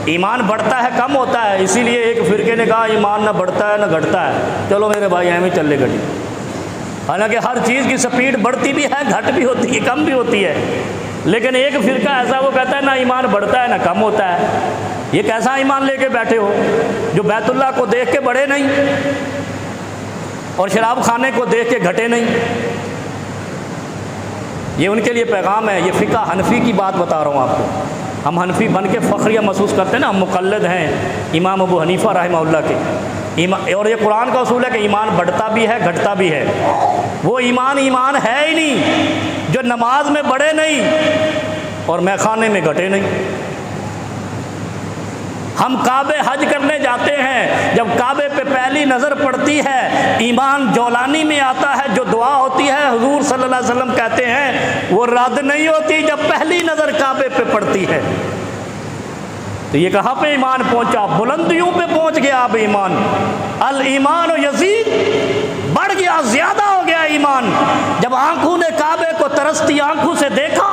ایمان بڑھتا ہے کم ہوتا ہے، اسی لیے ایک فرقے نے کہا ایمان نہ بڑھتا ہے نہ گھٹتا ہے، چلو میرے بھائی ایویں چل لے گاڑی۔ حالانکہ ہر چیز کی سپیڈ بڑھتی بھی ہے، گھٹ بھی ہوتی ہے، کم بھی ہوتی ہے، لیکن ایک فرقہ ایسا وہ کہتا ہے نہ ایمان بڑھتا ہے نہ کم ہوتا ہے۔ یہ کیسا ایمان لے کے بیٹھے ہو جو بیت اللہ کو دیکھ کے بڑھے نہیں اور شراب خانے کو دیکھ کے گھٹے نہیں؟ یہ ان کے لیے پیغام ہے۔ یہ فقہ حنفی کی بات بتا رہا ہوں آپ کو۔ ہم حنفی بن کے فخریہ محسوس کرتے ہیں نا، ہم مقلد ہیں امام ابو حنیفہ رحمہ اللہ کے، اور یہ قرآن کا اصول ہے کہ ایمان بڑھتا بھی ہے گھٹتا بھی ہے۔ وہ ایمان ہے ہی نہیں جو نماز میں بڑھے نہیں اور میخانے میں گھٹے نہیں۔ ہم کعبے حج کرنے جاتے ہیں، جب کعبے پہ پہلی نظر پڑتی ہے ایمان جولانی میں آتا ہے، جو دعا ہوتی ہے حضور صلی اللہ علیہ وسلم کہتے ہیں وہ رد نہیں ہوتی جب پہلی نظر کعبے پہ پڑتی ہے۔ تو یہ کہاں پہ ایمان پہنچا؟ بلندیوں پہ پہنچ گیا اب ایمان۔ الایمان یزید، بڑھ گیا، زیادہ ہو گیا ایمان۔ جب آنکھوں نے کعبے کو ترستی آنکھوں سے دیکھا،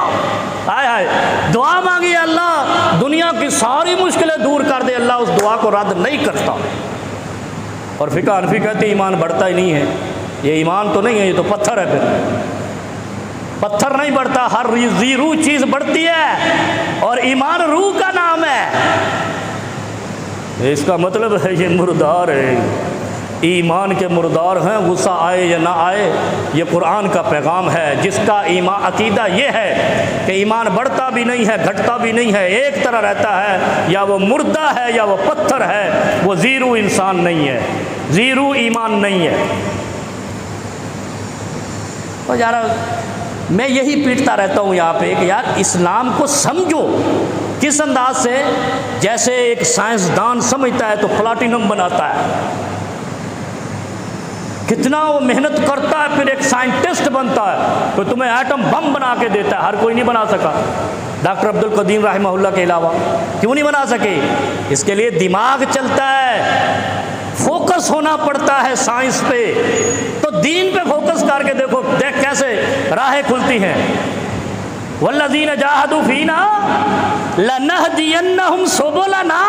ہائے ہائے، دعا مانگی اللہ دنیا کی ساری مشکلیں دور کر دے، اللہ اس دعا کو رد نہیں کرتا۔ اور فقہ حنفی کہتے ایمان بڑھتا ہی نہیں ہے۔ یہ ایمان تو نہیں ہے، یہ تو پتھر ہے۔ پھر پتھر نہیں بڑھتا، ہر ذی روح چیز بڑھتی ہے، اور ایمان روح کا نام ہے۔ اس کا مطلب ہے یہ مردار ہے، ایمان کے مردار ہیں، غصہ آئے یا نہ آئے۔ یہ قرآن کا پیغام ہے، جس کا ایمان عقیدہ یہ ہے کہ ایمان بڑھتا بھی نہیں ہے گھٹتا بھی نہیں ہے، ایک طرح رہتا ہے، یا وہ مردہ ہے یا وہ پتھر ہے، وہ ذی روح انسان نہیں ہے، ذی روح ایمان نہیں ہے۔ اور یار میں یہی پیٹتا رہتا ہوں یہاں پہ کہ یار اسلام کو سمجھو کس انداز سے، جیسے ایک سائنسدان سمجھتا ہے تو پلاٹینم بناتا ہے، کتنا وہ محنت کرتا ہے، پھر ایک سائنٹسٹ بنتا ہے، تو تمہیں ایٹم بم بنا کے دیتا ہے۔ ہر کوئی نہیں بنا سکا، ڈاکٹر عبد القدیم رحمہ اللہ کے علاوہ کیوں نہیں بنا سکے؟ اس کے لیے دماغ چلتا ہے، فوکس ہونا پڑتا ہے سائنس پہ۔ تو دین پہ فوکس کر کے دیکھو، دیکھ کیسے راہیں کھلتی ہیں۔ والذین جاہدوا فینا لنہدینہم سبلنا،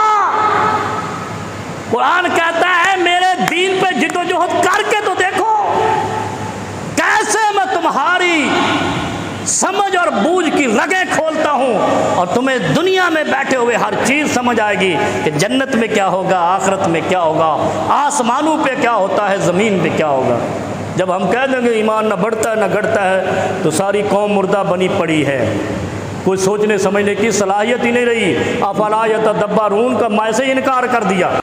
قرآن کہتا ہے میرے دین پہ جدوجہد کر کے تو دیکھو کیسے میں تمہاری سمجھ اور بوجھ کی رگیں کھولتا ہوں، اور تمہیں دنیا میں بیٹھے ہوئے ہر چیز سمجھ آئے گی کہ جنت میں کیا ہوگا، آخرت میں کیا ہوگا، آسمانوں پہ کیا ہوتا ہے، زمین پہ کیا ہوگا۔ جب ہم کہہ دیں گے ایمان نہ بڑھتا ہے نہ گھٹتا ہے تو ساری قوم مردہ بنی پڑی ہے، کوئی سوچنے سمجھنے کی صلاحیت ہی نہیں رہی۔ افلا یتدبرون کا میں سے انکار کر دیا۔